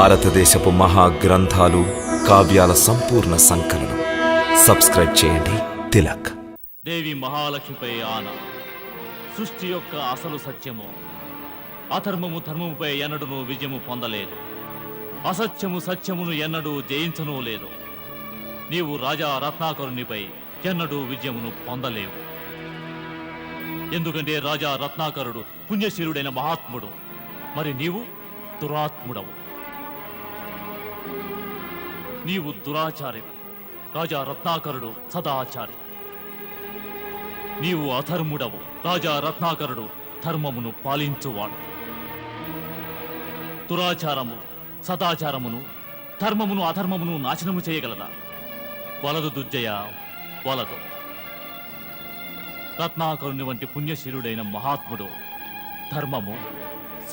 భారతదేశపు మహాగ్రంథాలు, కావ్యాల సంపూర్ణ సంకలనం. సబ్స్క్రైబ్ చేయండి. తిలక్. దేవి మహాలక్ష్మిపై ఆన. సృష్టి యొక్క అసలు సత్యము అధర్మము ధర్మముపై ఎన్నడూ విజయము పొందలేదు. అసత్యము సత్యమును ఎన్నడూ జయించనూ లేదు. నీవు రాజా రత్నాకరునిపై ఎన్నడూ విజయమును పొందలేవు. ఎందుకంటే రాజా రత్నాకరుడు పుణ్యశీలుడైన మహాత్ముడు, మరి నీవు దురాత్ముడవు. నీవు దురాచారివి, రాజా రత్నాకరుడు సదాచారి. నీవు అధర్ముడవు, రాజా రత్నాకరుడు ధర్మమును పాలించువాడు. దురాచారము సదాచారమును, ధర్మమును అధర్మమును నాశనము చేయగలదా? వలదు దుర్జయ, వలదు. రత్నాకరుని వంటి పుణ్యశీలుడైన మహాత్ముడు ధర్మము,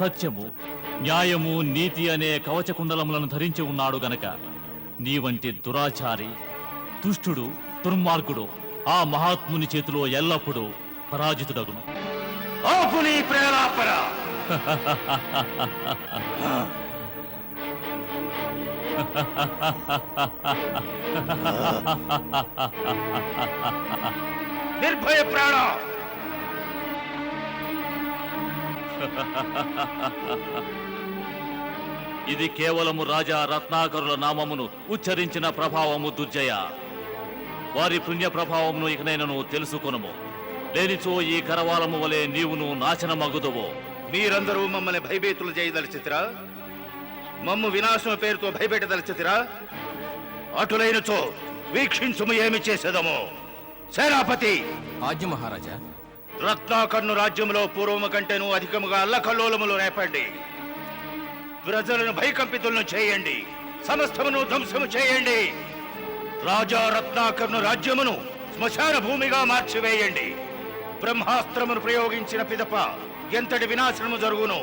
సత్యము, న్యాయము, నీతి అనే కవచకుండలములను ధరించి ఉన్నాడు గనక నీ వంటి దురాచారి, దుష్టుడు, దుర్మార్గుడు ఆ మహాత్ముని చేతిలో ఎల్లప్పుడూ పరాజితుడగును. నిర్భయ ప్రాణ. ఇది కేవలము రాజా రత్నాకరుల నామమును ఉచ్చరించిన ప్రభావము దుర్జయ. వారి పుణ్య ప్రభావమును ఇకనైనను తెలుసుకొనుము. లేనిచో ఈ కరవాలము వలె నీవును నాశనమగుదువో. మీరందరూ మమ్మల్ని భయభీతులు చేయదలిచితిరా? మమ్ము వినాశం పేరుతో భయపెట్టదలిచితిరా? అటులైనచో వీక్షించుము ఏమి చేసేదము. సేనాపతి. ఆజ్ఞ మహారాజా. రత్నాకర్ను రాజ్యములో పూర్వము కంటేను అధికముగా అల్లకల్లోలములు రేపండి. ప్రజలను భయకంపితులను చేయండి, సమస్తమును ధ్వంసము చేయండి. రాజా రత్నాకర్ను రాజ్యమును శ్మశాన భూమిగా మార్చివేయండి. బ్రహ్మాస్త్రమును ప్రయోగించిన పిదప ఎంతటి వినాశనము జరుగును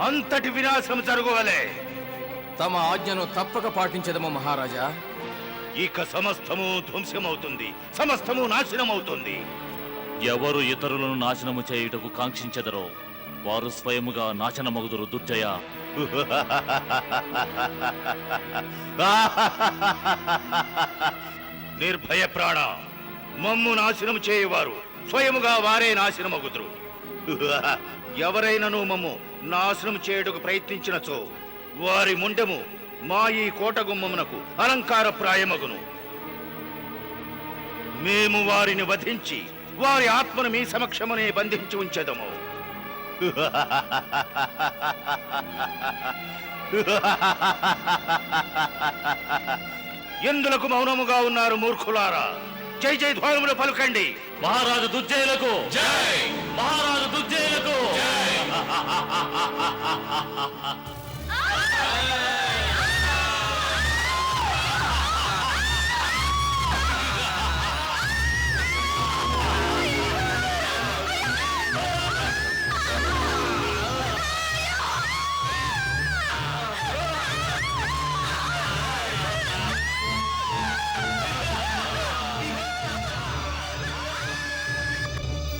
అంతటి వినాశనము జరుగువలే. తమ ఆజ్ఞను తప్పక పాటించదము మహారాజా. ఇక సమస్తము ధ్వంసమవుతుంది, సమస్తము నాశనమవుతుంది. ఎవరు ఇతరులను నాశనము చేయుటకు కాంక్షించెదరో వారు స్వయముగా నాశనమగుదురు దుర్జయ. నిర్భయ ప్రాణ. మమ్ము నాశనము చేయువారు స్వయముగా వారే నాశనమగుదురు. ఎవరైనాను మమ్ము నాశనం చేయుటకు ప్రయత్నించినచో వారి ముండెము మా ఈ కోట గుమ్మమునకు అలంకార ప్రాయమగును. మేము వారిని వధించి వారి ఆత్మను మీ సమక్షమునే బంధించి ఉంచెదము. ఎందులకు మౌనముగా ఉన్నారు మూర్ఖులారా? జై జై ధ్వానములు పలుకండి. మహారాజు దుర్జయులకు జై! మహారాజు దుర్జయులకు జై!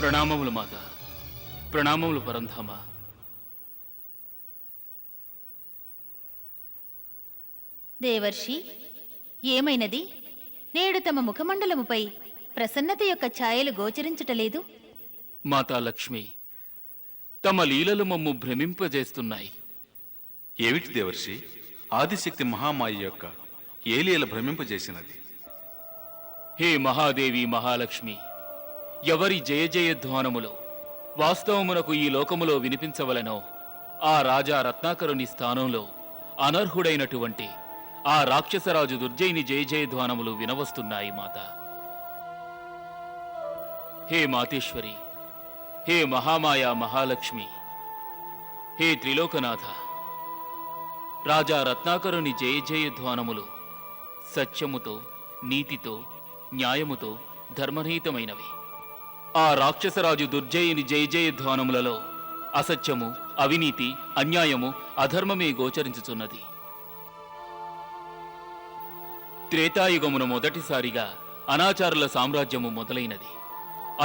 ప్రణామములు మాత. ప్రణామములు పరంధామ. దేవర్షి, ఏమైనది? నేడు తమ ముఖమండలముపై ప్రసన్నత యొక్క ఛాయలు గోచరించటలేదు. మాతా లక్ష్మి, తమ లీలలు మమ్ము భ్రమింపజేస్తున్నాయి. ఏమిటి దేవర్షి? ఆదిశక్తి మహామాయ యొక్క ఏ లీల భ్రమింపజేసినది? హే మహాదేవి మహాలక్ష్మి, ఎవరి జయ జయధ్వానములు వాస్తవమునకు ఈ లోకములో వినిపించవలెనో ఆ రాజా రత్నాకరుని స్థానంలో అనర్హుడైనటువంటి ఆ రాక్షసరాజు దుర్జయుని జయ జయధ్వానములు వినవస్తున్నాయి మాత. హే మాతేశ్వరి, హే మహామాయ మహాలక్ష్మి, హే త్రిలోకనాథ, రాజా రత్నాకరుని జయ జయధ్వానములు సత్యముతో, నీతితో, న్యాయముతో ధర్మరహితమైనవి. ఆ రాక్షసరాజు దుర్జయుని జయ జయధ్వానములలో అసత్యము, అవినీతి, అన్యాయము, అధర్మమే గోచరించుచున్నది. త్రేతాయుగమును మొదటిసారిగా అనాచారుల సామ్రాజ్యము మొదలైనది.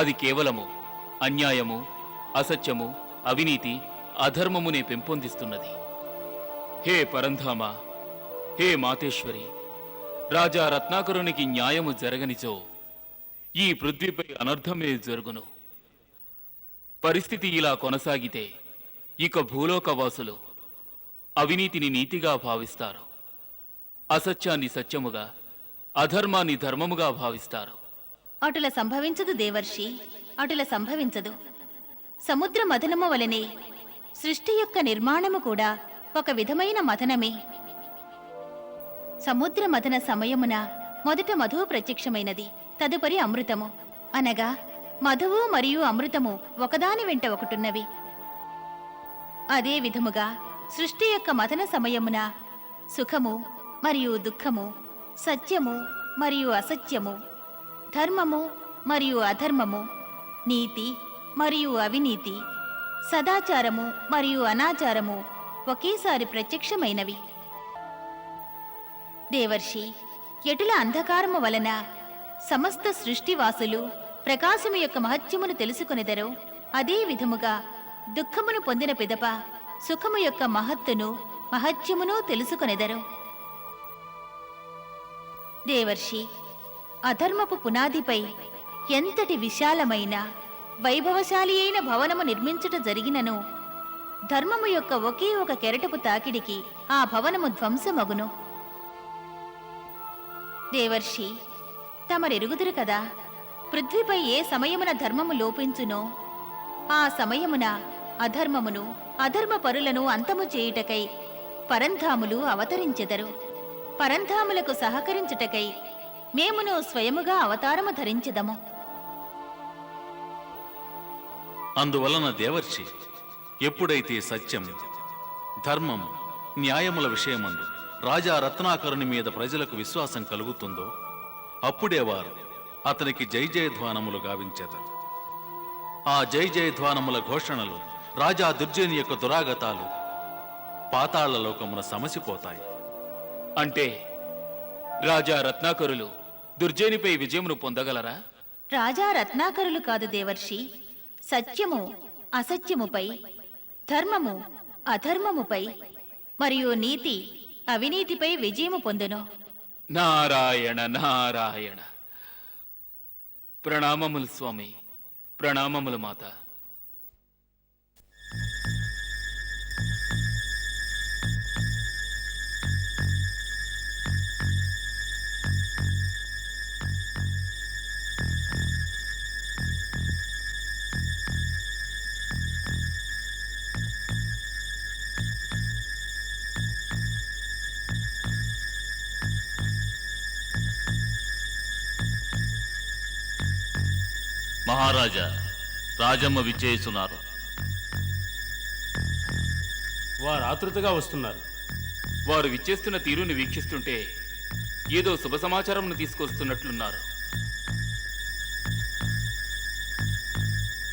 అది కేవలము అన్యాయము, అసత్యము, అవినీతి, అధర్మమునే పెంపొందిస్తున్నది. హే పరంధామ, హే మాతేశ్వరి, రాజా రత్నాకరునికి న్యాయము జరగనిచో ఈ పృథ్వీపై అనర్థమే జరుగును. పరిస్థితి ఇలా కొనసాగితే ఇక భూలోకవాసులు అవినీతిని నీతిగా భావిస్తారు, అసత్యాన్ని సత్యముగా, అధర్మాన్ని ధర్మముగా భావిస్తారు. అటుల సంభవించదు దేవర్షి, అటుల సంభవించదు. సముద్ర మథనము వలనే సృష్టి యొక్క నిర్మాణము కూడా ఒక విధమైన మథనమే. సముద్ర మథన సమయమున మొదట మధువు ప్రత్యక్షమైనది, తదుపరి అమృతము. అనగా మధువు మరియు అమృతము ఒకదాని వెంట ఒకటున్నవి. అదే విధముగా సృష్టి యొక్క మథన సమయమున సుఖము మరియు దుఃఖము, సత్యము మరియు అసత్యము, ధర్మము మరియు అధర్మము, నీతి మరియు అవినీతి, సదాచారము మరియు అనాచారము ఒకేసారి ప్రత్యక్షమైనవి. దేవర్షి, ఎటుల అంధకారము వలన సమస్త సృష్టివాసులు ప్రకాశము యొక్క మహత్యమును తెలుసుకొనెదరో, అదే విధముగా దుఃఖమును పొందిన పిదప సుఖము యొక్క మహత్తును మహత్యమును తెలుసుకొనెదరు. దేవర్షి, అధర్మపు పునాదిపై ఎంతటి విశాలమైన వైభవశాలి అయిన భవనము నిర్మించుట జరిగినను ధర్మము యొక్క ఒకే ఒక కెరటపు తాకిడికి ఆ భవనము ధ్వంసమగును. దేవర్షి, తమరెరుగుదురు కదా, పృథ్వీపై ఏ సమయమున ధర్మము లోపించునో ఆ సమయమున అధర్మమును అధర్మ పరులను అంతము చేయుటకై పరంధాములు అవతరించెదరు. పరంధాములకు సహకరించుటకై మేమును స్వయముగా అవతారము ధరించెదము. అందువలన దేవర్షి, ఎప్పుడైతే సత్యం, ధర్మం, న్యాయముల విషయమందు రాజా రత్నాకరుని మీద ప్రజలకు విశ్వాసం కలుగుతుందో అప్పుడే వారు అతనికి జై జయధ్వానములు గావించెదరు. ఆ జై జయధ్వానముల ఘోషణలు రాజా దుర్జయుని యొక్క దురాగతాలు పాతాళ లోకమున సమసిపోతాయి. అంటే రాజా రత్నాకరులు దుర్జయునిపై విజయమును పొందగలరా? రాజా రత్నాకరులు కాదు దేవర్షి, సత్యము అసత్యముపై, ధర్మము అధర్మముపై మరియు నీతి అవినీతిపై విజయము పొందును. నారాయణ నారాయణ. ప్రణామములు స్వామి, ప్రణామములు మాత. మహారాజా, రాజమ్మ విచ్చేస్తున్నారు. వారు ఆతృతగా వస్తున్నారు. వారు విచ్చేస్తున్న తీరుని వీక్షిస్తుంటే ఏదో శుభ సమాచారంను తీసుకొస్తున్నట్లున్నారు.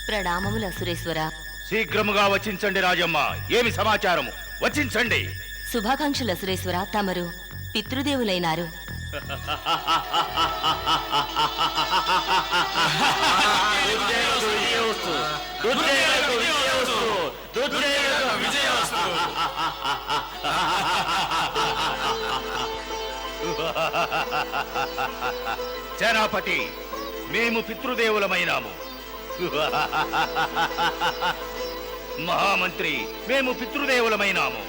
ప్రణామములు అసురేశ్వర. శీఘ్రముగా వచించండి రాజమ్మ. ఏమి సమాచారము? వచించండి. శుభాకాంక్షలు అసురేశ్వర. తమరు పితృదేవులైనారు. సేనాపతి, మేము పితృదేవులమైనాము. మహామంత్రి, మేము పితృదేవులమైనాము.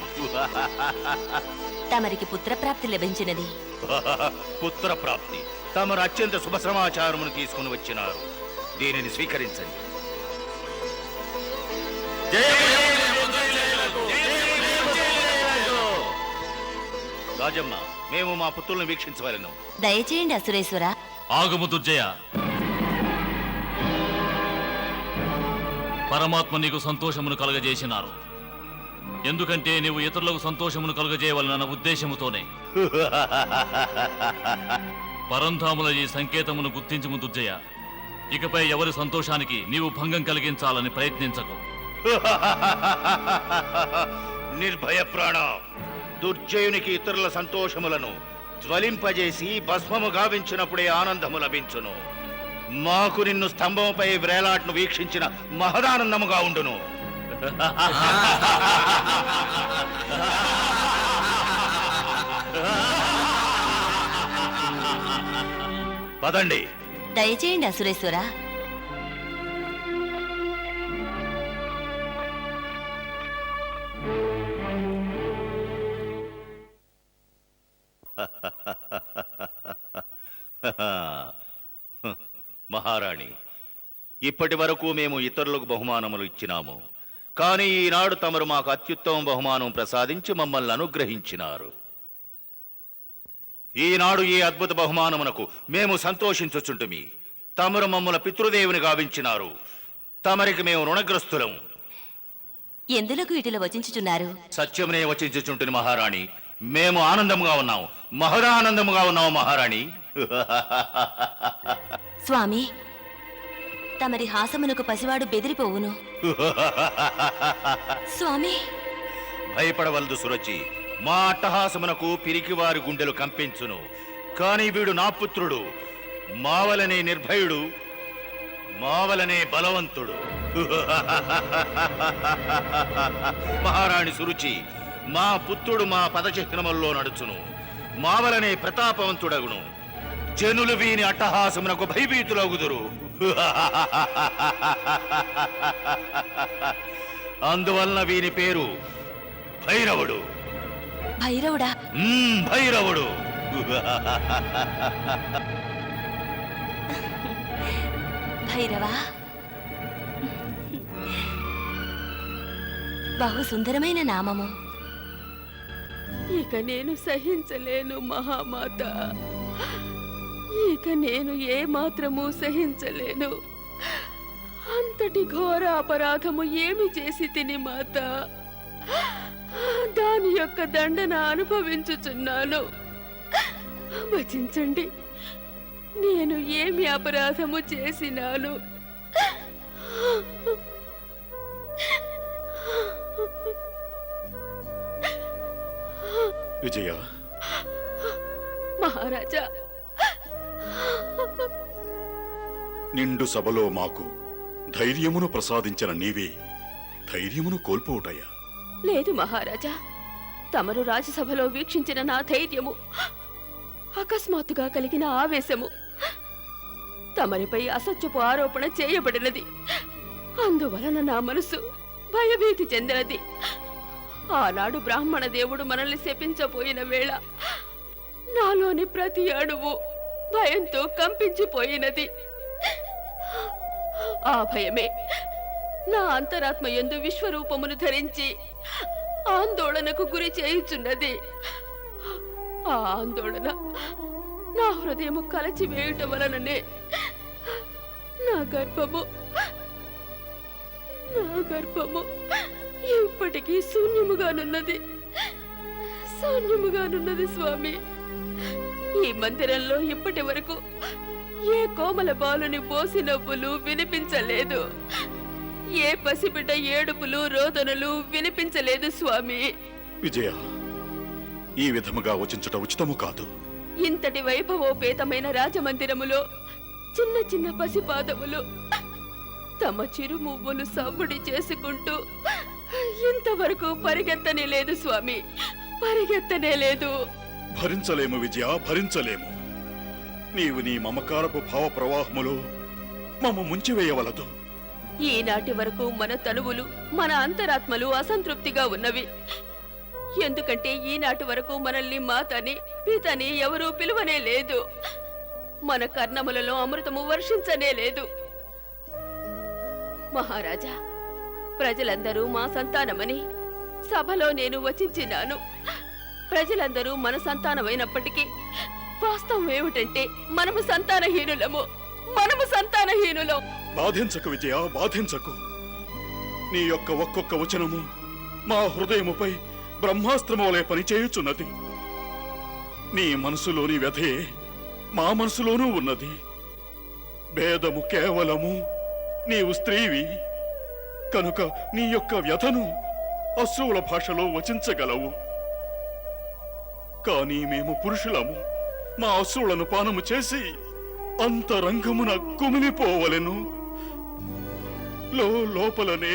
తమరికి పుత్రప్రాప్తి లభించినది. పుత్రప్రాప్తి? తమరు అత్యంత శుభ సమాచారమును తీసుకుని వచ్చినారు. దీనిని స్వీకరించండి. రాజమ్మ, మేము మా పుత్రులను వీక్షించవలను. దయచేయండి అసురేశ్వర. ఆగము దుర్జయ. పరమాత్మ నీకు సంతోషమును కలగజేసినారు. ఎందుకంటే నీవు ఇతరులకు సంతోషమును కలుగజేయవలన ఉద్దేశముతోనే. పరంధాముల ఈ సంకేతమును గుర్తించము దుర్జయ. ఇకపై ఎవరి సంతోషానికి నీవు భంగం కలిగించాలని ప్రయత్నించకు. నిర్భయ ప్రాణ, దుర్జయునికి ఇతరుల సంతోషములను జ్వలింపజేసి భస్మము గావించినప్పుడే ఆనందము లభించును. మాకు నిన్ను స్తంభముపై వ్రేలాట్ను వీక్షించిన మహదానందముగా ఉండును. Ha పదండి. దయచేయండి అసురేశ్వర. మహారాణి, ఇప్పటి వరకు మేము ఇతరులకు బహుమానములు ఇచ్చినాము, కానీ ఈనాడు తమరు మాకు అత్యుత్తమ బహుమానం ప్రసాదించి మమ్మల్ని అనుగ్రహించినారు. ఈనాడు ఈ అద్భుత బహుమానమునకు మేము సంతోషించుచుంటుమి. తమరు మమ్మల్ని పితృదేవుని గావించినారు. తమరికి మేము రుణగ్రస్తులం. ఎందులకు ఇటుల వచించుచున్నారు? సత్యమునే వచించుచుంటుని మహారాణి. మేము ఆనందముగా ఉన్నాము, మహదానందముగా ఉన్నాము మహారాణి. స్వామి, తమరి హాసమునకు పసివాడు బెదిరిపోవును. స్వామి, భయపడవలదు సురచి. మా అట్టహాసమునకు పిరికివారి గుండెలు కంపించును. కాని వీడు నా పుత్రుడు, మావలనే నిర్భయుడు, మావలనే బలవంతుడు. మహారాణి సురుచి, మా పుత్రుడు మా పదచిహ్నముల్లో నడుచును, మావలనే ప్రతాపవంతుడగును. జనులు వీని అట్టహాసమునకు భయభీతులగుదురు. అందువలన వీని పేరు భైరవుడు. భైరవుడా? భైరవుడు. భైరవా, బహు సుందరమైన నామము. ఇక నేను సహించలేను మహామాత. ఇక నేను ఏ మాత్రము సహించలేను. అంతటి ఘోర అపరాధము ఏమి చేసి తిని మాత? దాని యొక్క దండన అనుభవించుచున్నాను. వచించండి, నేను ఏమి అపరాధము చేసినాను? విజయ, మహారాజా, నిండు సభలో మాకు ధైర్యమును ప్రసాదించిన నీవే ధైర్యమును కోల్పోవుటయ్యా? లేదు మహారాజా, తమరు రాజ్యసభలో వీక్షించిన నా ధైర్యము అకస్మాత్తుగా కలిగిన ఆవేశము తమరిపై అసత్యపు ఆరోపణ చేయబడినది. అందువలన నా మనసు భయభీతి చెందినది. ఆనాడు బ్రాహ్మణ దేవుడు మనల్ని శపించబోయిన వేళ నాలోని ప్రతి అణువు భయంతో కంపించిపోయినది. ఆ భయమే నా అంతరాత్మ యందు విశ్వరూపమును ధరించి ఆందోళనకు గురి చేయుచున్నది. ఆ ఆందోళన నా హృదయము కలచివేయుట వలననే నా గర్భము ఇప్పటికీ శూన్యముగానున్నది స్వామి. ఈ మందిరంలో ఇప్పటి వరకు ఏ కోమల బాలుని బోసి నవ్వులు వినిపించలేదు. ఏ పసిబిడ్డ ఏడుపులు రోదనలు వినిపించలేదు స్వామి. విజయ, ఈ విధముగా వచించుట ఉచితము కాదు. ఇంతటి వైభవోపేతమైన రాజమందిరములో చిన్న చిన్న పసిపాదములు తమ చిరుమువ్వులు సవ్వుడి చేసుకుంటూ ఇంతవరకు పరిగెత్తనే లేదు స్వామి, పరిగెత్తనే లేదు. భరించలేము విజయ, భరించలేము. నీవు నీ మమకారపు భావ ప్రవాహములో మమ్మ ముంచివేయవలదు. ఈనాటి వరకు మన తనువులు, మన అంతరాత్మలు అసంతృప్తిగా ఉన్నవి. ఎందుకంటే ఈనాటి వరకు మనల్ని మాతని పితని ఎవరూ పిలువనే లేదు. మన కర్ణములలో అమృతము వర్షించనే లేదు. మహారాజా, ప్రజలందరూ మా సంతానమని సభలో నేను వచించినాను. ప్రజలందరూ మన సంతానమైనప్పటికీ వాస్తవం ఏమిటంటే మనము సంతానహీనులం. బాధించకు విజయ, బాధించకు. నీ యొక్క ఒక్కొక్క వచనము మా హృదయముపై బ్రహ్మాస్త్రము వలె పనిచేయుచున్నది. నీ మనసులోని వ్యధే మా మనసులోనూ ఉన్నది. భేదము కేవలము నీవు స్త్రీవి కనుక నీ యొక్క వ్యధను అశ్రువుల భాషలో వచించగలవు. కానీ మేము పురుషులము. మా అశ్రువులను పానము చేసి అంతరంగమున కుమిలిపోవలెను. లోపలనే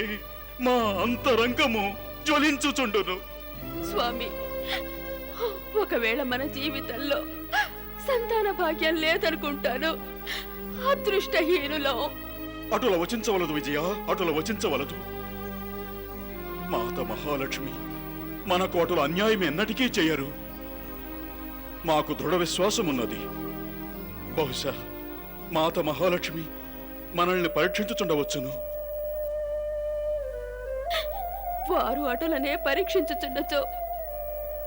మా అంతరంగము జ్వలించుచుండును. స్వామి, ఒకవేళ మన జీవితంలో సంతాన భాగ్యం లేదనుకుంటాను. అదృష్టహీనులో. అటుల వచించవలదు విజయ, అటుల వచించవలదు. మాత మహాలక్ష్మి మనకు అటుల అన్యాయం ఎన్నటికీ చేయరు. మాకు దృఢ విశ్వాసమున్నది. బహుశా మాత మహాలక్ష్మి మనల్ని పరీక్షించుచుండవచ్చును. వారు అటులనే పరీక్షించుచున్నచో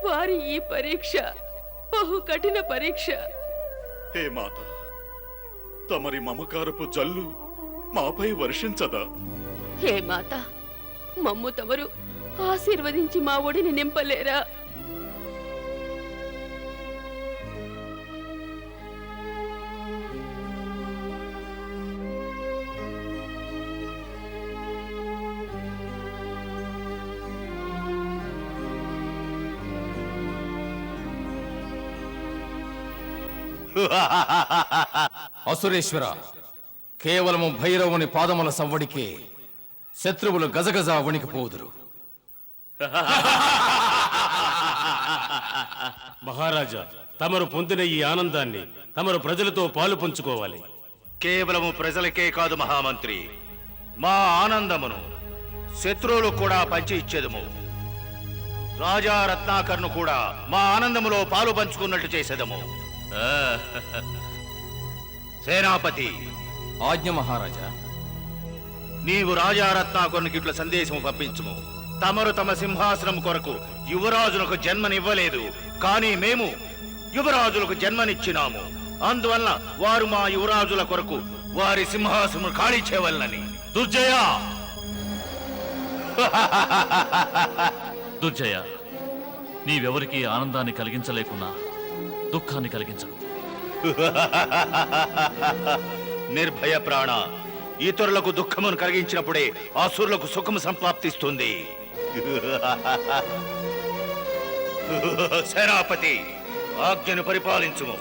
వారి ఈ పరీక్ష బహు కఠిన పరీక్ష. హే మాత, తమరి మమకారపు జల్లు మాపై వర్షించదా? హే మాత, మమ్ము తమరు ఆశీర్వదించి మా ఒడిని నింపలేరా? అసురేశ్వర, కేవలము భైరవుని పాదముల సవ్వడికే శత్రువులు గజగజ వణికిపోదురు. మహారాజా, తమరు పొందిన ఈ ఆనందాన్ని తమరు ప్రజలతో పాలు పంచుకోవాలి. కేవలము ప్రజలకే కాదు మహామంత్రి, మా ఆనందమును శత్రువులు కూడా పంచి ఇచ్చేదము. రాజా రత్నాకర్ను కూడా మా ఆనందములో పాలు పంచుకున్నట్టు చేసేదము. సేనాపతి, ఆజ్ఞ మహారాజా. నీవు రాజా రత్నాకర్నికి ఇట్ల సందేశము పంపించుము. తమరు తమ సింహాసనం కొరకు యువరాజులకు జన్మనివ్వలేదు, కానీ మేము యువరాజులకు జన్మనిచ్చినాము. అందువల్ల వారు మా యువరాజుల కొరకు వారి సింహాసనం ఖాళీ చేయవలనని. దుర్జయ దుర్జయ, నీవెవరికి ఆనందాన్ని కలిగించలేకున్నా దుఃఖాన్ని కలిగించకు. నిర్భయ ప్రాణ, ఇతరులకు దుఃఖమును కలిగించినప్పుడే అసురులకు సుఖము సంప్రాప్తిస్తుంది. సేనాపతి, ఆజ్ఞను పరిపాలించుము.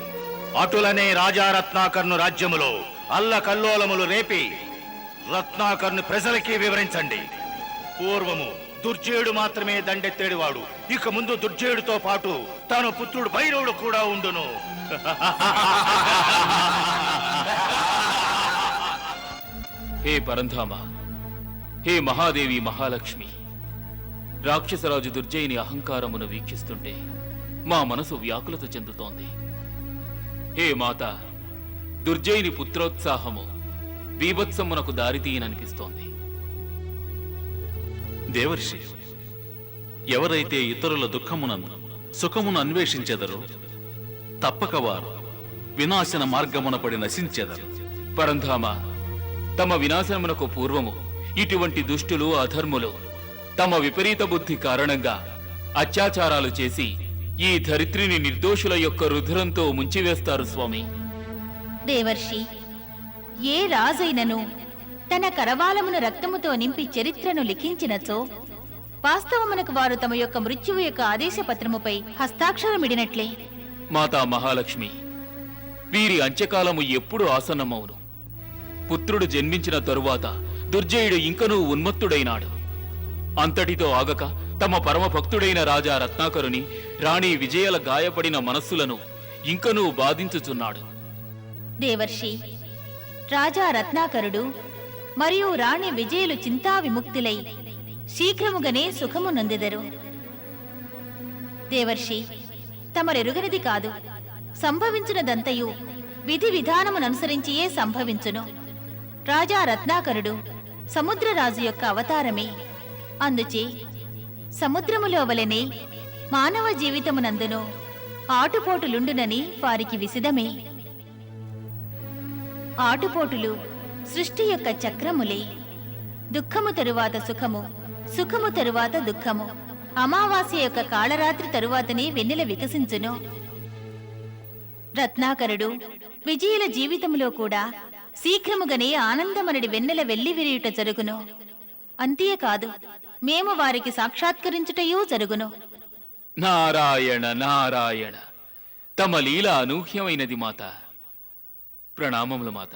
అటులనే రాజా రత్నాకర్ను రాజ్యములో అల్లకల్లోలములు రేపి రత్నాకర్ను ప్రజలకి వివరించండి. పూర్వము దుర్జయుడు మాత్రమే దండెత్తేడివాడు, ఇక ముందు దుర్జయుడితో పాటు తన పుత్రుడు భైరవుడు కూడా ఉండును. హే పరంధామ, హే మహాదేవి మహాలక్ష్మి, రాక్షసరాజు దుర్జయుని అహంకారమును వీక్షిస్తుంటే మా మనసు వ్యాకులత చెందుతోంది. హే మాత, దుర్జయుని పుత్రోత్సాహము బీభత్సమునకు దారితీయననిపిస్తోంది. దేవర్షి, ఎవరైతే ఇతరుల దుఃఖమునందు సుఖమును అన్వేషించెదరో తప్పక వారు వినాశన మార్గమున పడి నశించెదరు. పరంధామ, తమ వినాశనమునకు పూర్వము ఇటువంటి దుష్టులు అధర్ములు తమ విపరీత బుద్ధి కారణంగా అత్యాచారాలు చేసి ఈ ధరిత్రిని నిర్దోషుల యొక్క రుధిరంతో ముంచివేస్తారు స్వామి. దేవర్షి, ఏ రాజైనను తన కరవాలమును రక్తముతో నింపి చరిత్రను లిఖించినచో వాస్తవమునకు వారు తమ యొక్క మృత్యువు యొక్క ఆదేశపత్రముపై హస్తాక్షరమిడినట్లే. మాతా మహాలక్ష్మి, వీరి అంత్యకాలము ఎప్పుడు ఆసన్నమవును. పుత్రుడు జన్మించిన తరువాత దుర్జయుడు ఇంకనూ ఉన్మత్తుడైనాడు. అంతటితో ఆగక తమ పరమ భక్తుడైన రాజా రత్నాకరుని, రాణి విజయల గాయపడిన మనస్సులను ఇంకనూ బాధించుచున్నాడు. దేవర్షి, రాజా రత్నాకరుడు మరియు రాణి విజయులు చింతా విముక్తులై శీఘ్రముగానే సుఖము నొందెదరు. దేవర్షి, తమరెరుగనిది కాదు, సంభవించునదంతయు విధి విధానముననుసరించియే సంభవించును. రాజా రత్నాకరుడు సముద్రరాజు యొక్క అవతారమే. అందుచే సముద్రములో వలెనే మానవ జీవితమునందును ఆటుపోటులుండునని వారికి విసిదమే. ఆటుపోటులు సృష్టి యొక్క చక్రములే. దుఃఖము తరువాత సుఖము, సుఖము తరువాత దుఃఖము. అమావాస్య యొక్క కాళరాత్రి తరువాతనే వెన్నెల వికసించును. రత్నాకరుడు విజయుల జీవితంలో కూడా శీఘ్రముగానే ఆనందమనడి వెన్నెల వెళ్లి విరియుట జరుగును. అంతేకాదు, మేము వారికి సాక్షాత్కరించుటయూ జరుగును. నారాయణ నారాయణ, తమ లీల అనూహ్యమైనది మాత. ప్రణామములు మాత.